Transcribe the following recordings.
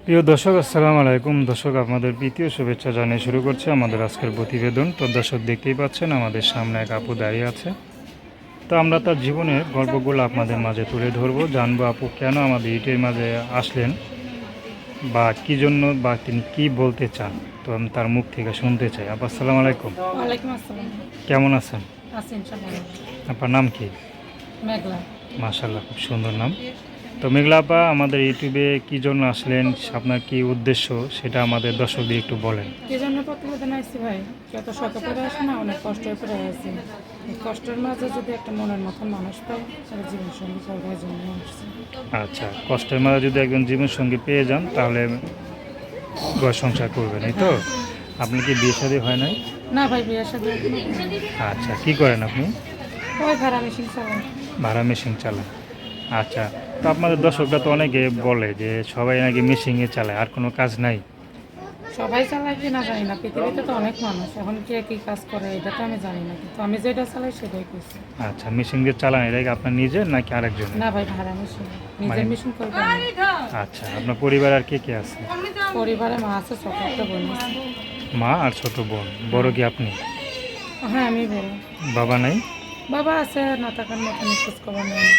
প্রিয় দর্শক, আসসালামু আলাইকুম। দর্শক, আপনাদের প্রীতীয় শুভেচ্ছা জানিয়ে শুরু করছে আমাদের আজকের প্রতিবেদন। তো দর্শক, দেখতেই পাচ্ছেন আমাদের সামনে এক আপু দাঁড়িয়ে আছে। তো আমরা তার জীবনের গল্পগুলো আপনাদের মাঝে তুলে ধরবো, জানবো আপু কেন আমাদের ইউটিউবের মাঝে আসলেন বা কী জন্য বা তিনি কি বলতে চান। তো আমি তার মুখ থেকে শুনতে চাই। আপু, আসসালামু আলাইকুম। ওয়ালাইকুম আসসালাম। কেমন আছেন? আছি ইনশাআল্লাহ। আপনার নাম কি? মেঘলা। মাশাআল্লাহ, খুব সুন্দর নাম। তো মেঘলা আপা, আমাদের ইউটিউবে কী জন্য আসলেন, আপনার কি উদ্দেশ্য সেটা আমাদের দর্শকদের একটু বলেন। কি জন্য প্রতিবেদন আসছি ভাই? যত শত করে আসে না, অনেক কষ্টের করে আসছি। এই কষ্টের মাঝে যদি একটা মনের মতন মানুষ পায়, তাহলে জীবন সঙ্গী সবাই জন্য আসছে। আচ্ছা, কষ্টের মাঝে যদি একজন জীবনসঙ্গী পেয়ে যান তাহলে ঘর সংসার করবেন, এই তো? হ্যাঁ। আপনার কি বিয়ে শাদী হয় নাই? না ভাই, বিয়ের সাথে আচ্ছা, কি করেন আপনি? ওই ভাড়া মেশিন চালাই। ভাড়া মেশিন চালান। আচ্ছা, তো আপনাদের দর্শকরা তো অনেকে বলে যে সবাই নাকি মেশিনে চালায়, আর কোনো কাজ নাই। সবাই চালায় কি না জানি না, পৃথিবীতে তো অনেক মানুষ, এখন কে কী কাজ করে এটা তো আমি জানি না, কিন্তু আমি যেটা চালাই সেটাই করছি। আচ্ছা, মেশিন দিয়ে চালান, এটা কি আপনার নিজের নাকি আরেকজন? না ভাই, ভাড়া মেশিন, নিজের মানে মেশিন করবো না। আচ্ছা, আপনার পরিবার আর কে কে আছে? পরিবারে মা আছে, ছোট একটা বোন আছে। মা আর ছোট বোন। বড় কি আপনি? হ্যাঁ, আমি বড়। বাবা নাই? বাবা আছে, না থাকার মতন খোঁজ খবর নেই।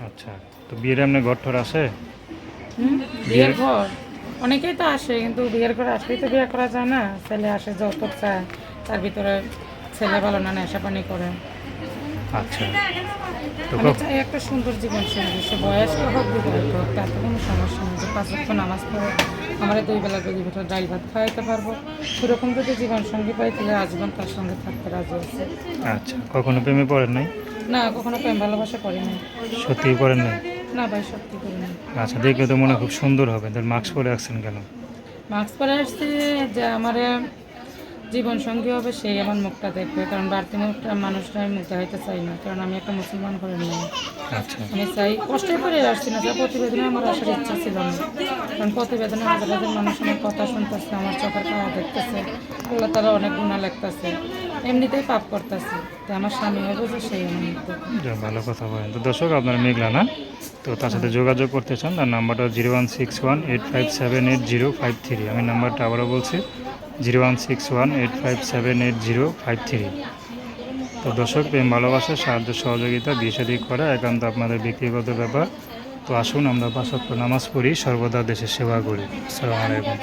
আচ্ছা, তো বিয়ের এমনি ঘর টর আছে? বিয়ের ঘর অনেকেই তো আসে, কিন্তু বিয়ের ঘর আসলেই তো বিয়ে করা যায় না। ছেলে আসে যৌতুক চায়, তার ভিতরে ছেলে ভালো না, নেশা পানি করে। আচ্ছা, তো আমি চাই একটা সুন্দর জীবন সঙ্গী, সে বয়স্ক হোক বিবাহিত হোক, তাতে কোনো সমস্যা নেই। যে 5 ওয়াক্ত নামাজ পড়ে আমরা 2 বেলা বেরি ভেতর ডাল ভাত খাওয়াইতে পারবো, সেরকম যদি জীবন সঙ্গী পাই তাহলে আজীবন তার সঙ্গে থাকতে রাজি আছে। আচ্ছা, কখনো প্রেমে পড়েন নাই? না, কখনো প্রেম ভালোবাসা করি নাই। সত্যিই পড়েন নাই? না ভাই, সত্যি করি নাই। আচ্ছা, দেখলে তো মনে হয় খুব সুন্দর হবে। তাহলে মাস্ক পরে আসছেন কেন? মাস্ক পরে আসছি যে আমার জীবন সঙ্গী হবে, সেই আমার মুখটা দেখবে, কারণ বাড়তি মুখটা মানুষরা আমি মুখ দেখাইতে চাই না, কারণ আমি একটা মুসলমান ঘরের মেয়ে। আচ্ছা, আমি চাই, কষ্ট করে আসছি না, যা প্রতিবেদনে আমার আসার ইচ্ছা ছিল না, কারণ প্রতিবেদনে হাজার হাজার মানুষ আমার কথা শুনতেছে, আমার চোখের খাওয়া দেখতেছে, আল্লাহ তারা অনেক গুণা লাগতেছে, এমনিতেই পাপ করতেছে, তো আমার স্বামী হবে যে সেই আমার মুখ দেখবে। যাক, ভালো কথা বলেন। তো দর্শক, আপনার মেঘলা না? তো তার সাথে যোগাযোগ করতে চান, তার নাম্বারটা 01618578053। আমি নাম্বারটা আবারও বলছি, 01618578053। তো দর্শক, প্রেম ভালোবাসা, সাহায্য সহযোগিতা, বিয়ে শাদী করা একান্ত আপনাদের ব্যক্তিগত ব্যাপার। তো আসুন, আমরা 5 ওয়াক্ত নামাজ পড়ি, সর্বদা দেশের সেবা করি। আসসালামু আলাইকুম।